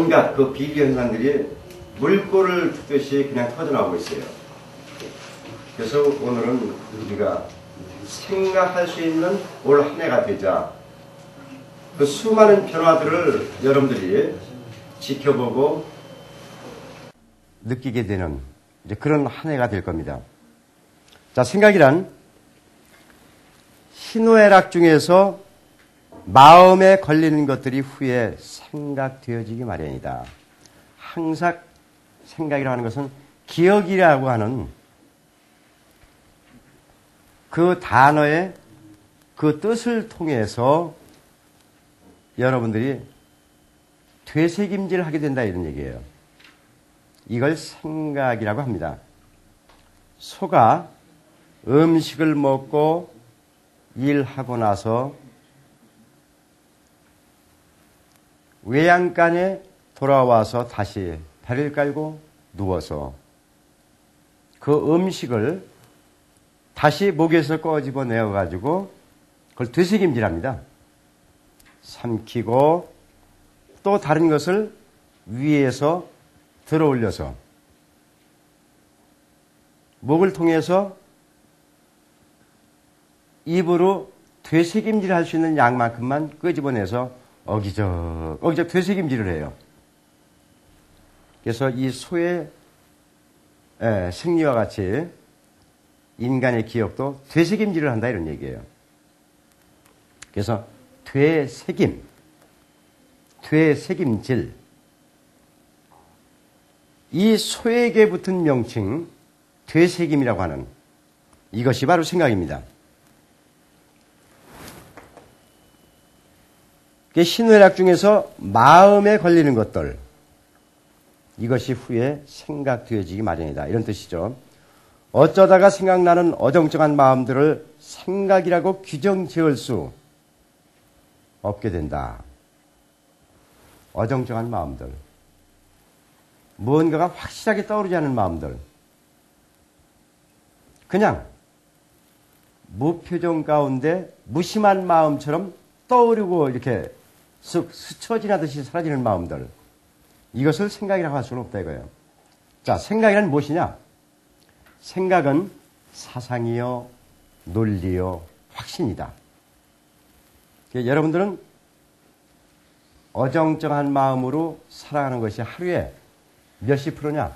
온갖 그 비교 현상들이 물꼬를 뜯듯이 그냥 터져나오고 있어요. 그래서 오늘은 우리가 생각할 수 있는 올 한 해가 되자 그 수많은 변화들을 여러분들이 지켜보고 느끼게 되는 이제 그런 한 해가 될 겁니다. 자, 생각이란 희노애락 중에서 마음에 걸리는 것들이 후에 생각되어지기 마련이다. 항상 생각이라고 하는 것은 기억이라고 하는 그 단어의 그 뜻을 통해서 여러분들이 되새김질을 하게 된다 이런 얘기예요. 이걸 생각이라고 합니다. 소가 음식을 먹고 일하고 나서 외양간에 돌아와서 다시 배를 깔고 누워서 그 음식을 다시 목에서 꺼집어내어 가지고 그걸 되새김질합니다. 삼키고 또 다른 것을 위에서 들어올려서 목을 통해서 입으로 되새김질을 할 수 있는 양만큼만 끄집어내서 어기적 되새김질을 해요. 그래서 이 소의 생리와 같이 인간의 기억도 되새김질을 한다 이런 얘기예요. 그래서 되새김질. 이 소에게 붙은 명칭 되새김이라고 하는 이것이 바로 생각입니다. 희노애락 중에서 마음에 걸리는 것들 이것이 후에 생각되어지기 마련이다 이런 뜻이죠. 어쩌다가 생각나는 어정쩡한 마음들을 생각이라고 규정 지을 수 없게 된다. 어정쩡한 마음들, 무언가가 확실하게 떠오르지 않은 마음들, 그냥 무표정 가운데 무심한 마음처럼 떠오르고 이렇게 쓱 스쳐 지나듯이 사라지는 마음들, 이것을 생각이라고 할 수는 없다 이거예요. 자, 생각이란 무엇이냐? 생각은 사상이요, 논리요, 확신이다. 여러분들은 어정쩡한 마음으로 살아가는 것이 하루에 몇십 프로냐?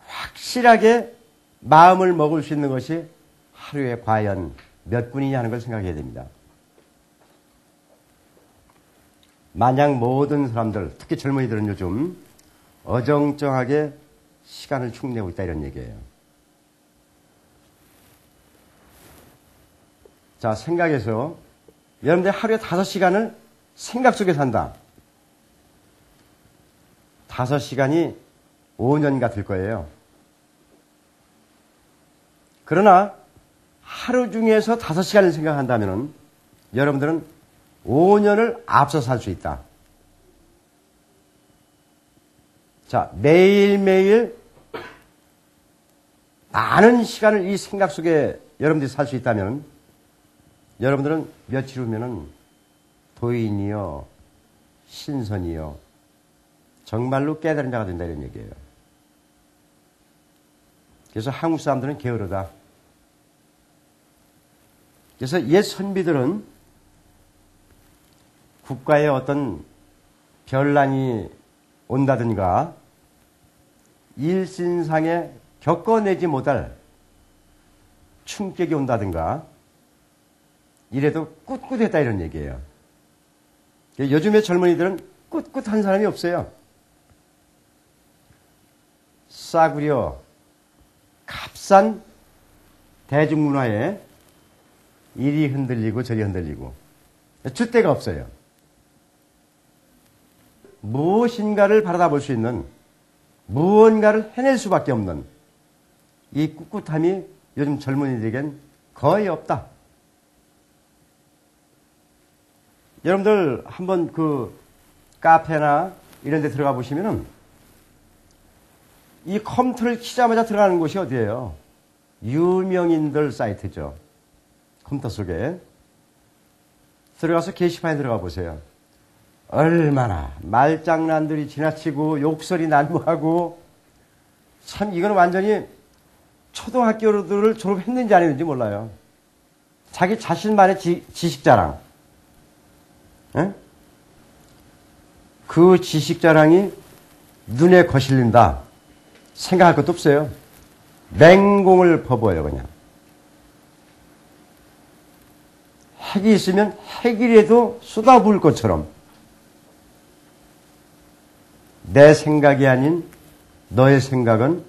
확실하게 마음을 먹을 수 있는 것이 하루에 과연 몇 분이냐 하는 걸 생각해야 됩니다. 만약 모든 사람들, 특히 젊은이들은 요즘 어정쩡하게 시간을 축내고 있다 이런 얘기예요. 자, 생각에서 여러분들 하루에 5시간을 생각 속에 산다. 5시간이 5년 같을 거예요. 그러나 하루 중에서 5시간을 생각한다면 여러분들은 5년을 앞서 살 수 있다. 자, 매일매일 많은 시간을 이 생각 속에 여러분들이 살 수 있다면 여러분들은 며칠 후면은 도인이요, 신선이요, 정말로 깨달은 자가 된다 이런 얘기예요. 그래서 한국 사람들은 게으르다. 그래서 옛 선비들은 국가에 어떤 변란이 온다든가 일신상에 겪어내지 못할 충격이 온다든가 이래도 꿋꿋했다 이런 얘기예요. 요즘의 젊은이들은 꿋꿋한 사람이 없어요. 싸구려 값싼 대중문화에 이리 흔들리고 저리 흔들리고 줏대가 없어요. 무엇인가를 바라다 볼 수 있는, 무언가를 해낼 수밖에 없는 이 꿋꿋함이 요즘 젊은이들에겐 거의 없다. 여러분들 한번 그 카페나 이런 데 들어가 보시면은 이 컴퓨터를 키자마자 들어가는 곳이 어디예요? 유명인들 사이트죠. 컴퓨터 속에. 들어가서 게시판에 들어가 보세요. 얼마나 말장난들이 지나치고 욕설이 난무하고 참 이건 완전히 초등학교들을 졸업했는지 안 했는지 몰라요. 자기 자신만의 지식자랑 에? 그 지식자랑이 눈에 거실린다 생각할 것도 없어요. 맹공을 퍼부어요. 그냥 핵이 있으면 핵이라도 쏟아부을 것처럼 내 생각이 아닌 너의 생각은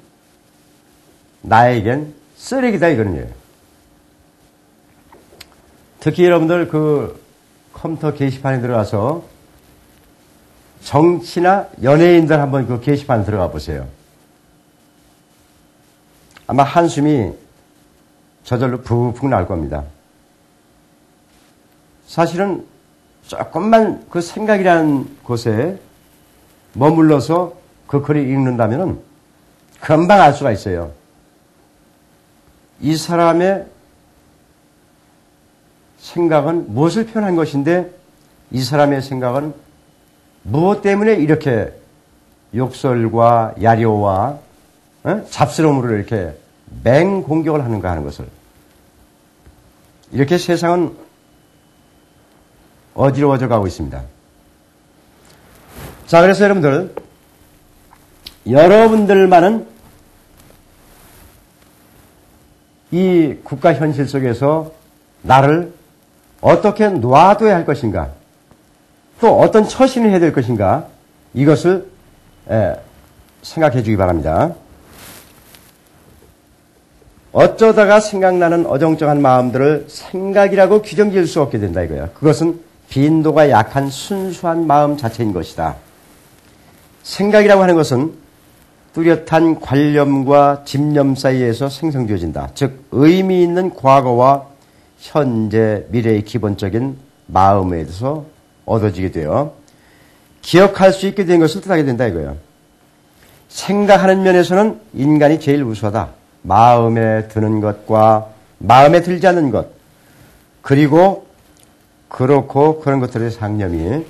나에겐 쓰레기다 이거는요. 특히 여러분들 그 컴퓨터 게시판에 들어가서 정치나 연예인들 한번 그 게시판 들어가 보세요. 아마 한숨이 저절로 푹푹 나올 겁니다. 사실은 조금만 그 생각이라는 곳에 머물러서 그 글을 읽는다면 금방 알 수가 있어요. 이 사람의 생각은 무엇을 표현한 것인데 이 사람의 생각은 무엇 때문에 이렇게 욕설과 야료와 잡스러움으로 이렇게 맹공격을 하는가 하는 것을. 이렇게 세상은 어지러워져 가고 있습니다. 자, 그래서 여러분들만은 이 국가 현실 속에서 나를 어떻게 놔둬야 할 것인가, 또 어떤 처신을 해야 될 것인가, 이것을 생각해 주기 바랍니다. 어쩌다가 생각나는 어정쩡한 마음들을 생각이라고 규정 지을 수 없게 된다 이거야. 그것은 빈도가 약한 순수한 마음 자체인 것이다. 생각이라고 하는 것은 뚜렷한 관념과 집념 사이에서 생성되어진다. 즉 의미 있는 과거와 현재, 미래의 기본적인 마음에 대해서 얻어지게 되어 기억할 수 있게 된 것을 뜻하게 된다 이거예요. 생각하는 면에서는 인간이 제일 우수하다. 마음에 드는 것과 마음에 들지 않는 것, 그리고 그렇고 그런 것들의 상념이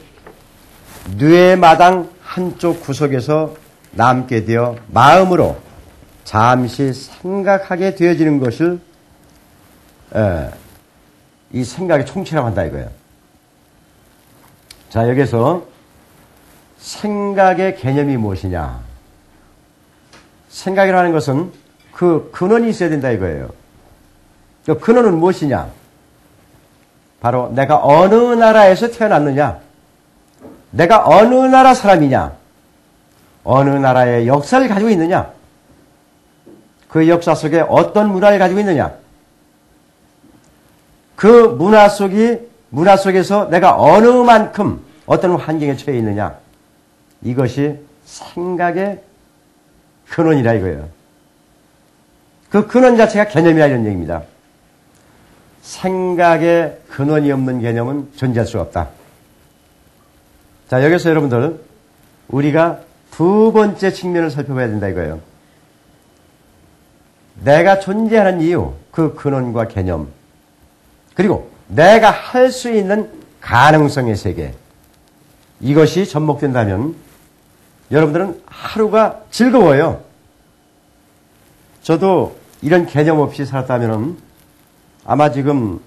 뇌의 마당 한쪽 구석에서 남게 되어 마음으로 잠시 생각하게 되어지는 것을 이 생각의 총체라고 한다 이거예요. 자, 여기서 생각의 개념이 무엇이냐? 생각이라는 것은 그 근원이 있어야 된다 이거예요. 그 근원은 무엇이냐? 바로 내가 어느 나라에서 태어났느냐? 내가 어느 나라 사람이냐? 어느 나라의 역사를 가지고 있느냐? 그 역사 속에 어떤 문화를 가지고 있느냐? 그 문화 속에서 내가 어느 만큼 어떤 환경에 처해 있느냐? 이것이 생각의 근원이라 이거예요. 그 근원 자체가 개념이라 이런 얘기입니다. 생각의 근원이 없는 개념은 존재할 수가 없다. 자, 여기서 여러분들 우리가 두 번째 측면을 살펴봐야 된다 이거예요. 내가 존재하는 이유, 그 근원과 개념, 그리고 내가 할 수 있는 가능성의 세계, 이것이 접목된다면 여러분들은 하루가 즐거워요. 저도 이런 개념 없이 살았다면 아마 지금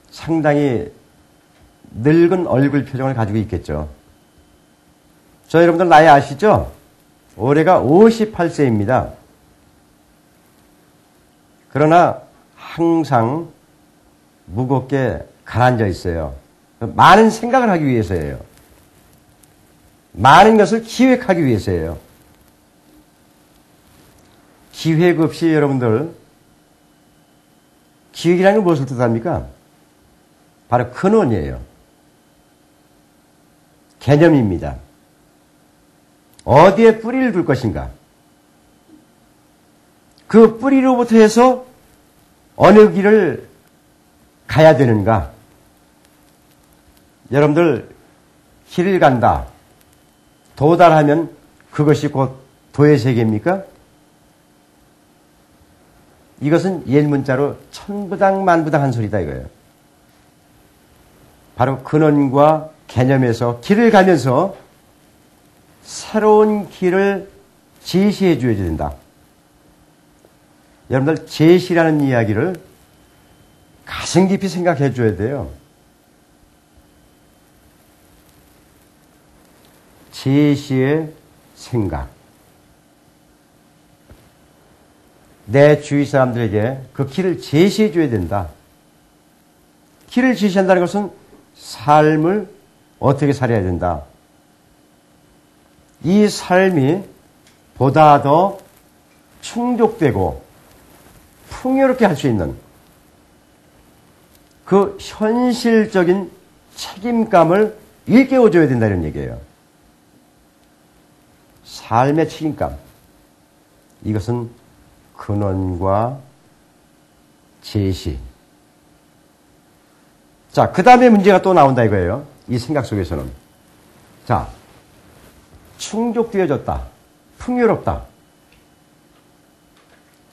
상당히 늙은 얼굴 표정을 가지고 있겠죠. 저 여러분들 나이 아시죠? 올해가 58세입니다. 그러나 항상 무겁게 가라앉아 있어요. 많은 생각을 하기 위해서예요. 많은 것을 기획하기 위해서예요. 기획 없이 여러분들, 기획이라는 건 무엇을 뜻합니까? 바로 근원이에요. 개념입니다. 어디에 뿌리를 둘 것인가? 그 뿌리로부터 해서 어느 길을 가야 되는가? 여러분들 길을 간다. 도달하면 그것이 곧 도의 세계입니까? 이것은 옛 문자로 천부당 만부당 한 소리다 이거예요. 바로 근원과 개념에서 길을 가면서 새로운 길을 제시해 줘야 된다. 여러분들 제시라는 이야기를 가슴 깊이 생각해 줘야 돼요. 제시의 생각. 내 주위 사람들에게 그 길을 제시해 줘야 된다. 길을 제시한다는 것은 삶을 어떻게 살아야 된다. 이 삶이 보다 더 충족되고 풍요롭게 할 수 있는 그 현실적인 책임감을 일깨워줘야 된다 이런 얘기예요. 삶의 책임감. 이것은 근원과 제시. 자, 그 다음에 문제가 또 나온다 이거예요. 이 생각 속에서는. 자, 충족되어졌다. 풍요롭다.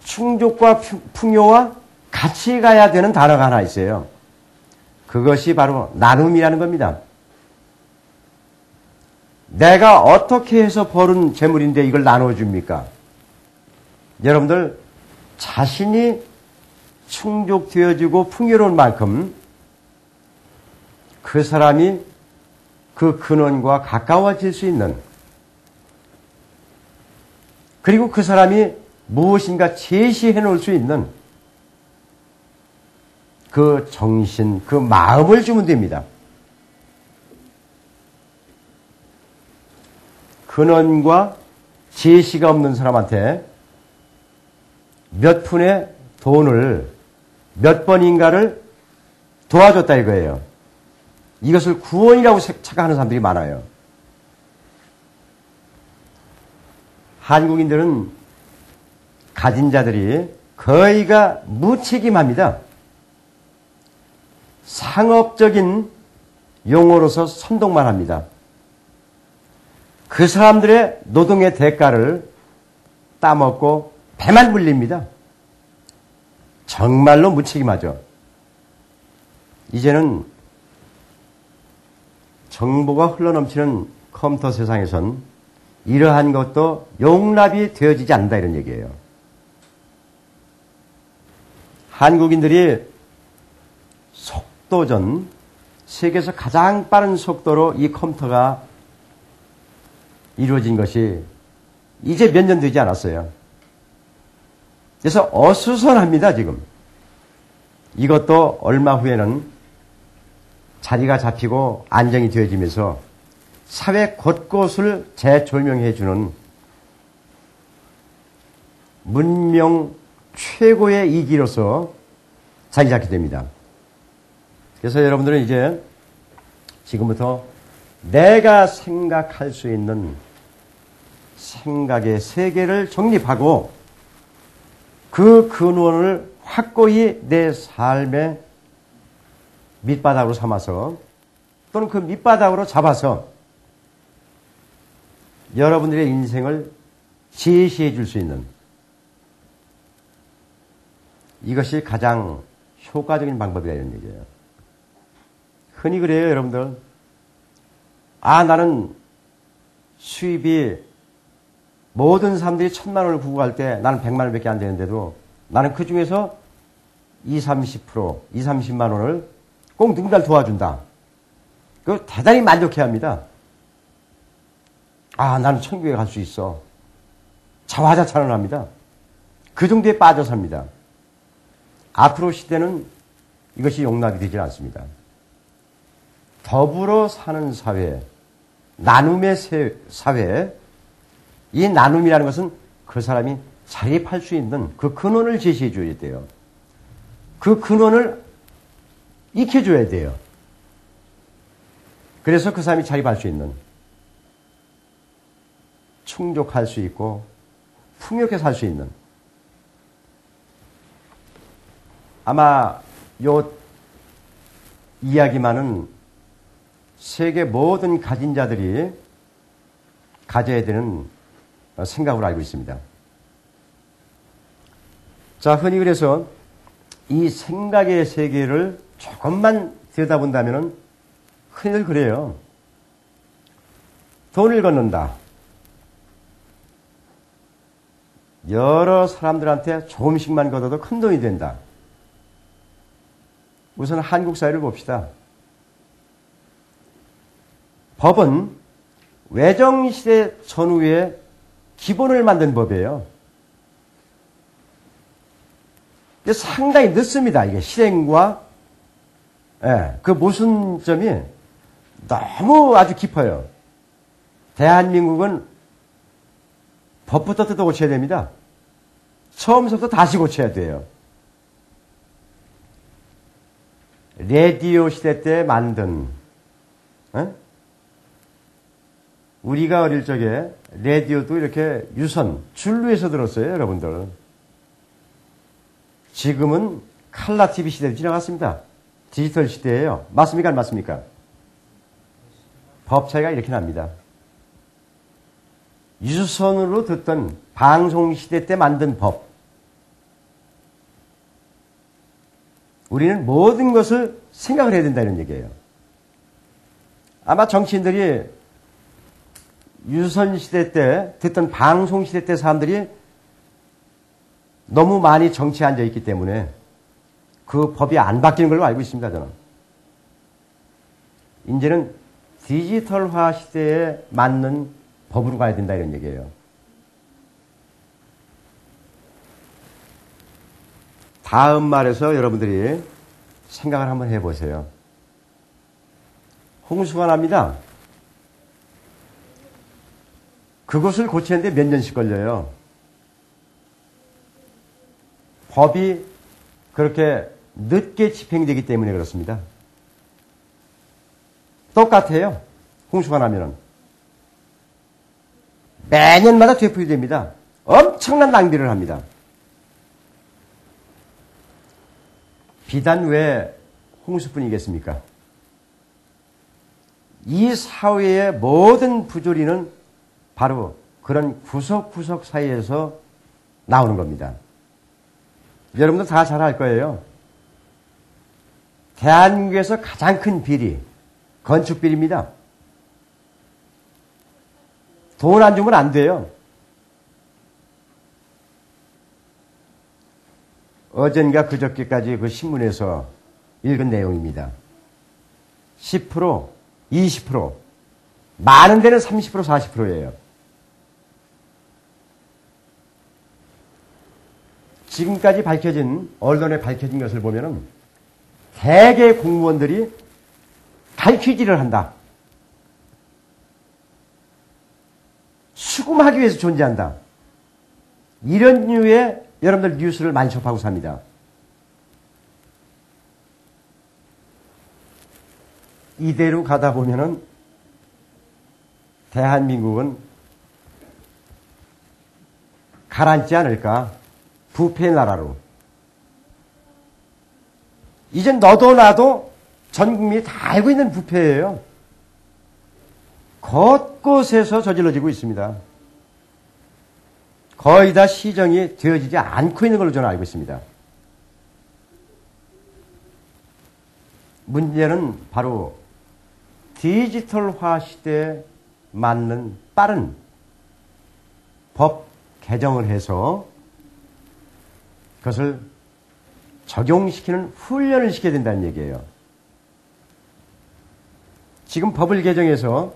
충족과 풍요와 같이 가야 되는 단어가 하나 있어요. 그것이 바로 나눔이라는 겁니다. 내가 어떻게 해서 벌은 재물인데 이걸 나눠줍니까? 여러분들 자신이 충족되어지고 풍요로운 만큼 그 사람이 그 근원과 가까워질 수 있는, 그리고 그 사람이 무엇인가 제시해 놓을 수 있는 그 정신, 그 마음을 주면 됩니다. 근원과 제시가 없는 사람한테 몇 푼의 돈을 몇 번인가를 도와줬다 이거예요. 이것을 구원이라고 착각하는 사람들이 많아요. 한국인들은 가진 자들이 거의가 무책임합니다. 상업적인 용어로서 선동만 합니다. 그 사람들의 노동의 대가를 따먹고 배만 불립니다. 정말로 무책임하죠. 이제는 정보가 흘러넘치는 컴퓨터 세상에선 이러한 것도 용납이 되어지지 않는다 이런 얘기예요. 한국인들이 속도전, 세계에서 가장 빠른 속도로 이 컴퓨터가 이루어진 것이 이제 몇 년 되지 않았어요. 그래서 어수선합니다, 지금. 이것도 얼마 후에는 자리가 잡히고 안정이 되어지면서 사회 곳곳을 재조명해주는 문명 최고의 이기로서 자리 잡게 됩니다. 그래서 여러분들은 이제 지금부터 내가 생각할 수 있는 생각의 세계를 정립하고 그 근원을 확고히 내 삶의 밑바닥으로 삼아서 또는 그 밑바닥으로 잡아서 여러분들의 인생을 제시해 줄 수 있는, 이것이 가장 효과적인 방법이다 이런 얘기예요. 흔히 그래요, 여러분들. 나는 수입이 모든 사람들이 1,000만 원을 구할 때 나는 100만 원밖에 안 되는데도 나는 그 중에서 30%, 30만 원을 꼭 누군가를 도와준다. 그거 대단히 만족해 합니다. 나는 천국에 갈 수 있어. 자화자찬을 합니다. 그 정도에 빠져 삽니다. 앞으로 시대는 이것이 용납이 되지 않습니다. 더불어 사는 사회, 나눔의 사회, 이 나눔이라는 것은 그 사람이 자립할 수 있는 그 근원을 제시해 줘야 돼요. 그 근원을 익혀줘야 돼요. 그래서 그 사람이 자립할 수 있는, 충족할 수 있고 풍요롭게 살 수 있는, 아마 요 이야기만은 세계 모든 가진 자들이 가져야 되는 생각으로 알고 있습니다. 자, 흔히 그래서 이 생각의 세계를 조금만 들여다본다면 흔히들 그래요. 돈을 걷는다. 여러 사람들한테 조금씩만 걷어도 큰 돈이 된다. 우선 한국 사회를 봅시다. 법은 외정시대 전후에 기본을 만든 법이에요. 근데 상당히 늦습니다. 이게 실행과 그 모순점이 너무 아주 깊어요. 대한민국은 법부터 뜯어 고쳐야 됩니다. 처음부터 다시 고쳐야 돼요. 라디오 시대 때 만든 우리가 어릴 적에 라디오도 이렇게 유선, 줄로 해서 들었어요, 여러분들. 지금은 칼라 TV 시대로 지나갔습니다. 디지털 시대예요. 맞습니까? 안 맞습니까? 법 차이가 이렇게 납니다. 유선으로 듣던 방송 시대 때 만든 법. 우리는 모든 것을 생각을 해야 된다는 얘기예요. 아마 정치인들이 유선 시대 때 듣던 방송 시대 때 사람들이 너무 많이 정치에 앉아 있기 때문에 그 법이 안 바뀌는 걸로 알고 있습니다, 저는. 이제는 디지털화 시대에 맞는 법으로 가야 된다 이런 얘기예요. 다음 말에서 여러분들이 생각을 한번 해보세요. 홍수가 납니다. 그것을 고치는데 몇 년씩 걸려요. 법이 그렇게 늦게 집행되기 때문에 그렇습니다. 똑같아요. 홍수가 나면은. 매년마다 되풀이됩니다. 엄청난 낭비를 합니다. 비단 왜 홍수뿐이겠습니까? 이 사회의 모든 부조리는 바로 그런 구석구석 사이에서 나오는 겁니다. 여러분들 다 잘 알 거예요. 대한민국에서 가장 큰 비리, 건축비리입니다. 돈 안 주면 안 돼요. 어젠가 그저께까지 그 신문에서 읽은 내용입니다. 10%, 20%, 많은 데는 30%, 40%예요. 지금까지 언론에 밝혀진 것을 보면은 대개 공무원들이 갈퀴질을 한다. 수금하기 위해서 존재한다. 이런 류의 여러분들 뉴스를 많이 접하고 삽니다. 이대로 가다 보면은 대한민국은 가라앉지 않을까? 부패 나라로. 이젠 너도 나도 전 국민이 다 알고 있는 부패예요. 곳곳에서 저질러지고 있습니다. 거의 다 시정이 되어지지 않고 있는 걸로 저는 알고 있습니다. 문제는 바로 디지털화 시대에 맞는 빠른 법 개정을 해서 그것을 적용시키는 훈련을 시켜야 된다는 얘기예요. 지금 법을 개정해서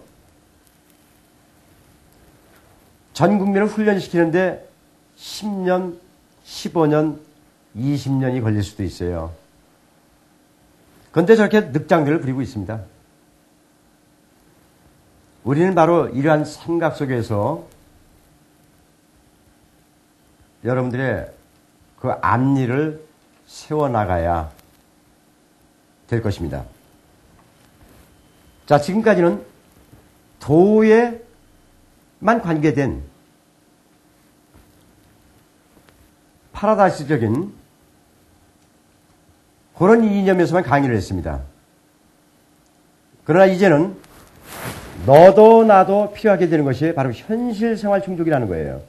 전 국민을 훈련시키는데 10년, 15년, 20년이 걸릴 수도 있어요. 그런데 저렇게 늑장들을 부리고 있습니다. 우리는 바로 이러한 생각 속에서 여러분들의 그 앞니를 세워나가야 될 것입니다. 자, 지금까지는 도에만 관계된 파라다이스적인 그런 이념에서만 강의를 했습니다. 그러나 이제는 너도 나도 필요하게 되는 것이 바로 현실 생활 충족이라는 거예요.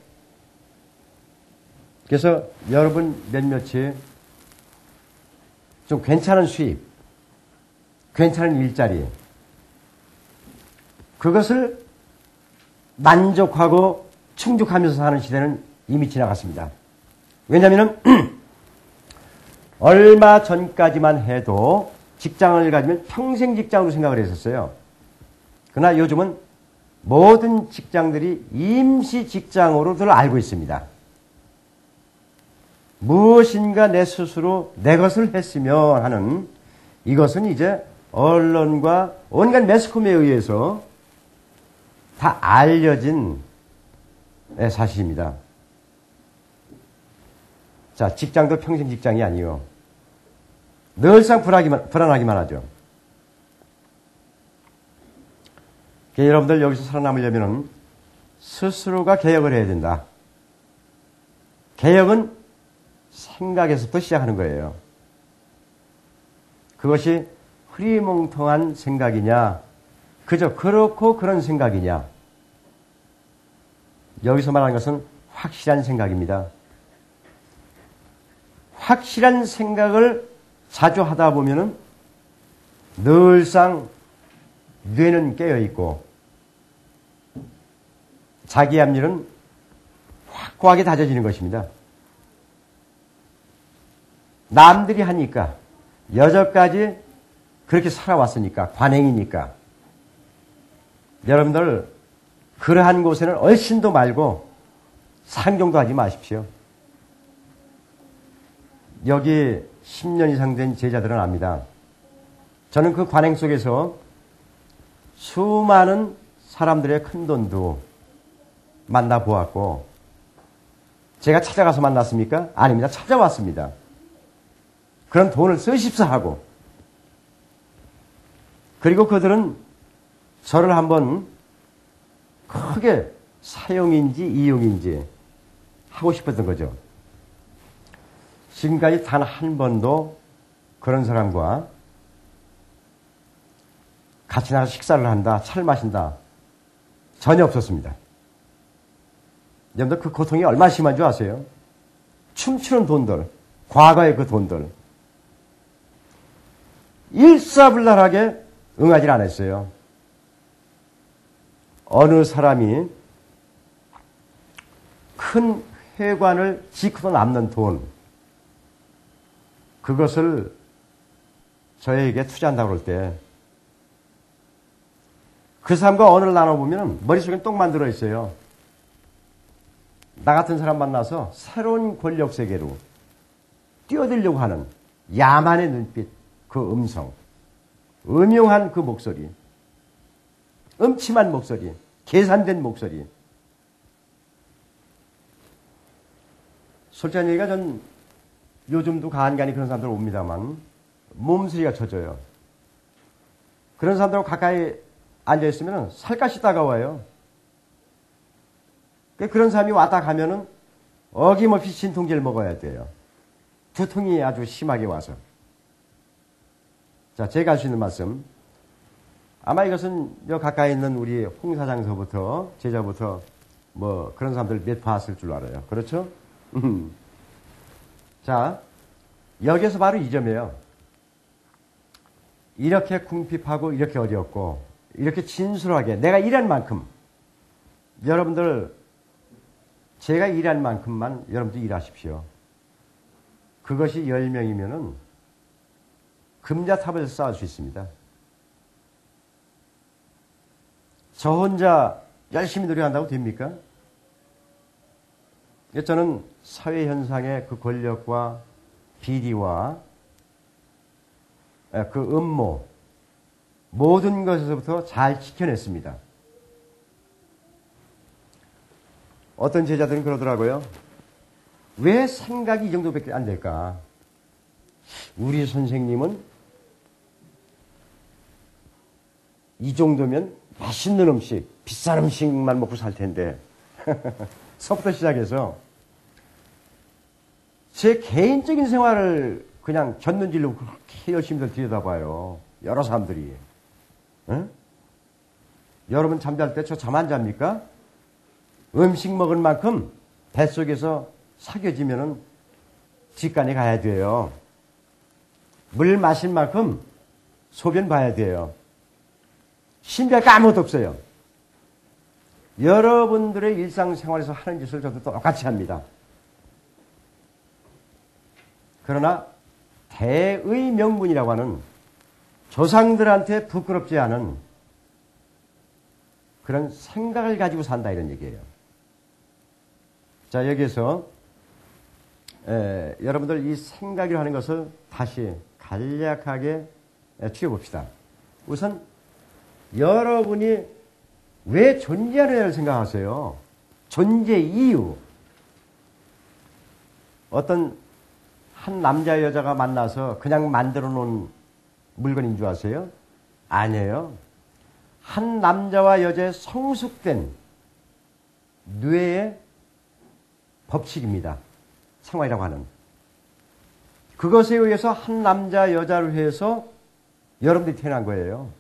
그래서 여러분 몇몇이 좀 괜찮은 수입, 괜찮은 일자리, 그것을 만족하고 충족하면서 사는 시대는 이미 지나갔습니다. 왜냐하면 얼마 전까지만 해도 직장을 가지면 평생 직장으로 생각을 했었어요. 그러나 요즘은 모든 직장들이 임시 직장으로들 알고 있습니다. 무엇인가 내 스스로 내 것을 했으면 하는 이것은 이제 언론과 온갖 매스컴에 의해서 다 알려진 사실입니다. 자, 직장도 평생 직장이 아니요. 늘상 불안하기만 하죠. 여러분들 여기서 살아남으려면 스스로가 개혁을 해야 된다. 개혁은 생각에서부터 시작하는 거예요. 그것이 흐리멍텅한 생각이냐, 그저 그렇고 그런 생각이냐. 여기서 말하는 것은 확실한 생각입니다. 확실한 생각을 자주 하다 보면은 늘상 뇌는 깨어있고 자기 앞일은 확고하게 다져지는 것입니다. 남들이 하니까 여태까지 그렇게 살아왔으니까 관행이니까 여러분들 그러한 곳에는 얼씬도 말고 상종도 하지 마십시오. 여기 10년 이상 된 제자들은 압니다. 저는 그 관행 속에서 수많은 사람들의 큰돈도 만나보았고 제가 찾아가서 만났습니까? 아닙니다. 찾아왔습니다. 그런 돈을 쓰십사 하고 그리고 그들은 저를 한번 크게 사용인지 이용인지 하고 싶었던 거죠. 지금까지 단 한 번도 그런 사람과 같이 나가서 식사를 한다, 차를 마신다 전혀 없었습니다. 여러분들 그 고통이 얼마나 심한 줄 아세요? 춤추는 돈들, 과거의 그 돈들 일사불란하게 응하지 않았어요. 어느 사람이 큰 회관을 짓고도 남는 돈 그것을 저에게 투자한다고 그럴 때 그 사람과 언어를 나눠보면 머릿속에 똥만 들어있어요. 나 같은 사람 만나서 새로운 권력 세계로 뛰어들려고 하는 야만의 눈빛, 그 음성, 음흉한 그 목소리, 음침한 목소리, 계산된 목소리. 솔직한 얘기가 전 요즘도 간간히 그런 사람들 옵니다만 몸서리가 젖어요. 그런 사람들하고 가까이 앉아있으면 살갗이 따가워요. 그런 사람이 왔다 가면은 어김없이 진통제를 먹어야 돼요. 두통이 아주 심하게 와서. 자, 제가 할 수 있는 말씀. 아마 이것은 여 가까이 있는 우리 홍 사장서부터 제자부터 뭐 그런 사람들 몇 봤을 줄 알아요. 그렇죠? 자, 여기에서 바로 이 점이에요. 이렇게 궁핍하고 이렇게 어렵고 이렇게 진솔하게 내가 일한 만큼 여러분들 제가 일한 만큼만 여러분들 일하십시오. 그것이 10명이면은 금자탑을 쌓을 수 있습니다. 저 혼자 열심히 노력한다고 됩니까? 저는 사회 현상의 그 권력과 비리와 그 음모 모든 것에서부터 잘 지켜냈습니다. 어떤 제자들은 그러더라고요. 왜 생각이 이 정도밖에 안 될까? 우리 선생님은 이 정도면 맛있는 음식, 비싼 음식만 먹고 살 텐데. 서부터 시작해서 제 개인적인 생활을 그냥 곁눈질로 그렇게 열심히들 들여다봐요. 여러 사람들이. 응? 여러분 잠잘 때 저 잠 안 잡니까? 음식 먹을 만큼 뱃속에서 사겨지면은 직관에 가야 돼요. 물 마실 만큼 소변 봐야 돼요. 신비할 거 아무것도 없어요. 여러분들의 일상생활에서 하는 짓을 저도 똑같이 합니다. 그러나 대의 명분이라고 하는 조상들한테 부끄럽지 않은 그런 생각을 가지고 산다 이런 얘기예요. 자, 여기에서 여러분들 이 생각이라고 하는 것을 다시 간략하게 추려봅시다. 우선 여러분이 왜 존재하느냐를 생각하세요. 존재 이유. 어떤 한 남자 여자가 만나서 그냥 만들어 놓은 물건인 줄 아세요? 아니에요. 한 남자와 여자의 성숙된 뇌의 법칙입니다. 생활이라고 하는. 그것에 의해서 한 남자 여자를 위해서 여러분들이 태어난 거예요.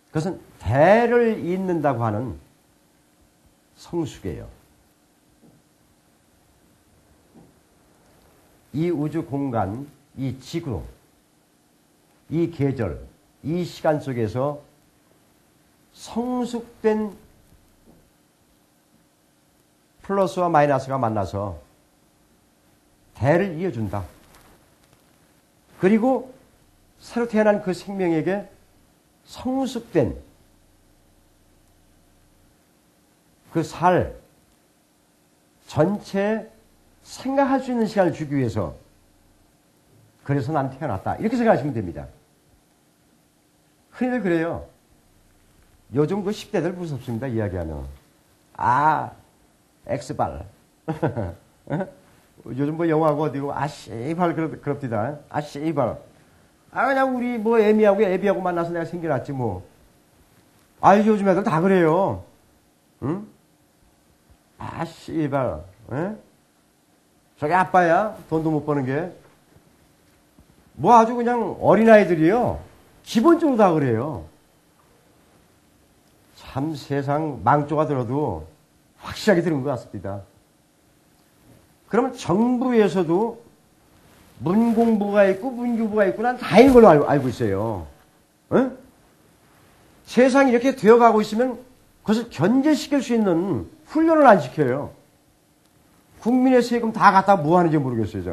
그것은 대를 잇는다고 하는 성숙이에요. 이 우주 공간, 이 지구, 이 계절, 이 시간 속에서 성숙된 플러스와 마이너스가 만나서 대를 이어준다. 그리고 새로 태어난 그 생명에게 성숙된 그 살 전체에 생각할 수 있는 시간을 주기 위해서 그래서 난 태어났다. 이렇게 생각하시면 됩니다. 흔히들 그래요. 요즘 그 10대들 무섭습니다. 이야기하면. X발. 요즘 뭐 영화고 어디고, 씨발, 그럽디다. 씨발. 그냥 우리 뭐 애미하고 애비하고 만나서 내가 생겨났지 뭐. 요즘 애들 다 그래요. 응? 씨발. 저게 아빠야? 돈도 못 버는 게. 뭐 아주 그냥 어린아이들이요. 기본적으로 다 그래요. 참 세상 망조가 들어도 확실하게 들은 것 같습니다. 그러면 정부에서도 문공부가 있고 문교부가 있고 난 다인 걸로 알고 있어요. 세상이 이렇게 되어가고 있으면 그것을 견제시킬 수 있는 훈련을 안 시켜요. 국민의 세금 다 갖다 뭐 하는지 모르겠어요,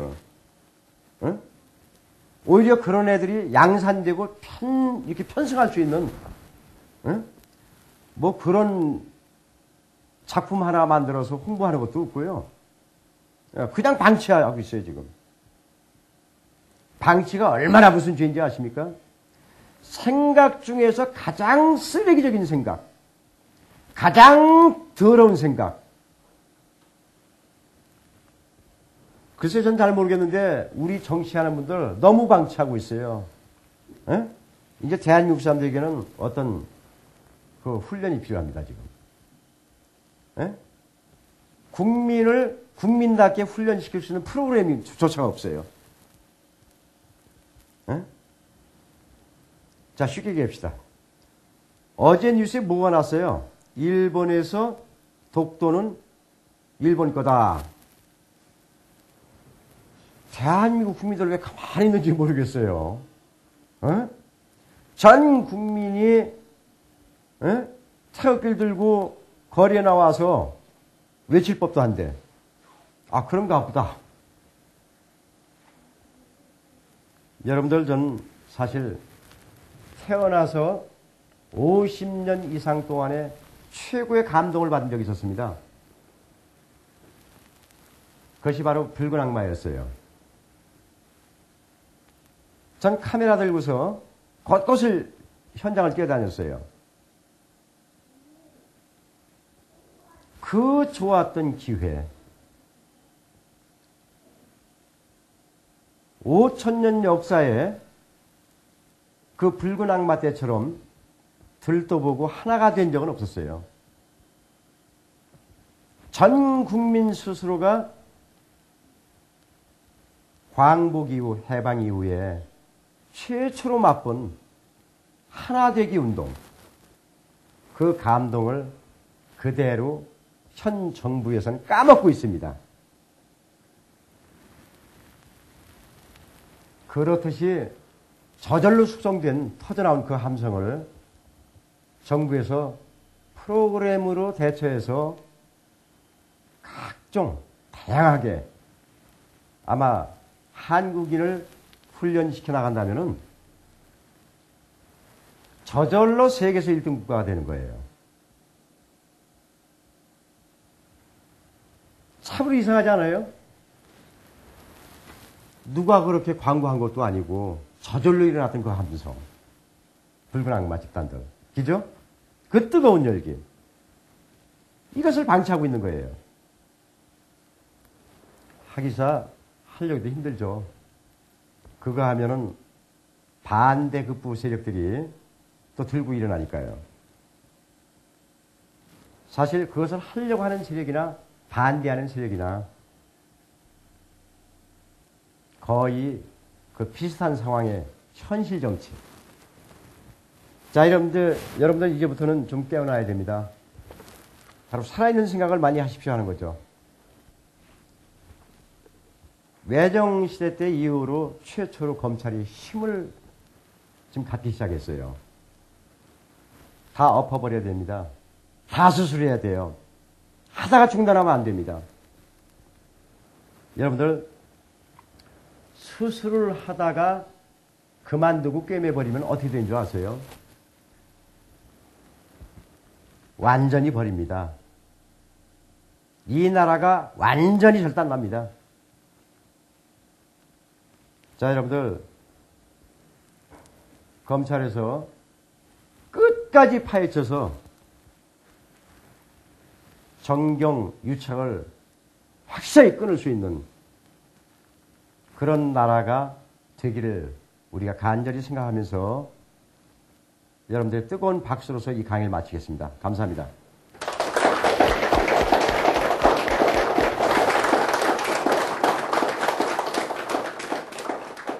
저는. 오히려 그런 애들이 양산되고 이렇게 편승할 수 있는, 뭐 그런 작품 하나 만들어서 홍보하는 것도 없고요. 그냥 방치하고 있어요, 지금. 방치가 얼마나 무슨 죄인지 아십니까? 생각 중에서 가장 쓰레기적인 생각, 가장 더러운 생각. 글쎄 전 잘 모르겠는데 우리 정치하는 분들 너무 방치하고 있어요. 이제 대한민국 사람들에게는 어떤 그 훈련이 필요합니다, 지금. 국민을 국민답게 훈련시킬 수 있는 프로그램이 조차가 없어요. 자, 쉽게 얘기합시다. 어제 뉴스에 뭐가 났어요? 일본에서 독도는 일본 거다. 대한민국 국민들 왜 가만히 있는지 모르겠어요. 전 국민이 태극기를 들고 거리에 나와서 외칠 법도 한데 그런가 보다. 여러분들 전 사실 태어나서 50년 이상 동안에 최고의 감동을 받은 적이 있었습니다. 그것이 바로 붉은 악마였어요. 전 카메라 들고서 곳곳을 현장을 뛰어다녔어요. 그 좋았던 기회, 5,000년 역사에 그 붉은 악마 때처럼 들떠보고 하나가 된 적은 없었어요. 전 국민 스스로가 광복 이후, 해방 이후에 최초로 맛본 하나되기 운동, 그 감동을 그대로 현 정부에서는 까먹고 있습니다. 그렇듯이 저절로 숙성된 터져나온 그 함성을 정부에서 프로그램으로 대처해서 각종 다양하게 아마 한국인을 훈련시켜 나간다면은 저절로 세계에서 1등 국가가 되는 거예요. 참으로 이상하지 않아요? 누가 그렇게 광고한 것도 아니고 저절로 일어났던 그 함성. 붉은 악마 집단들. 그죠? 그 뜨거운 열기. 이것을 방치하고 있는 거예요. 하기사 하려기도 힘들죠. 그거 하면은 반대 극부 세력들이 또 들고 일어나니까요. 사실 그것을 하려고 하는 세력이나 반대하는 세력이나 거의 그 비슷한 상황의 현실 정치. 자, 여러분들 이제부터는 좀 깨어나야 됩니다. 바로 살아있는 생각을 많이 하십시오 하는 거죠. 외정시대 때 이후로 최초로 검찰이 힘을 지금 갖기 시작했어요. 다 엎어버려야 됩니다. 다 수술해야 돼요. 하다가 중단하면 안 됩니다. 여러분들 수술을 하다가 그만두고 꿰매버리면 어떻게 되는 줄 아세요? 완전히 버립니다. 이 나라가 완전히 절단납니다. 자, 여러분들 검찰에서 끝까지 파헤쳐서 정경 유착을 확실히 끊을 수 있는 그런 나라가 되기를 우리가 간절히 생각하면서 여러분들의 뜨거운 박수로서 이 강의를 마치겠습니다. 감사합니다.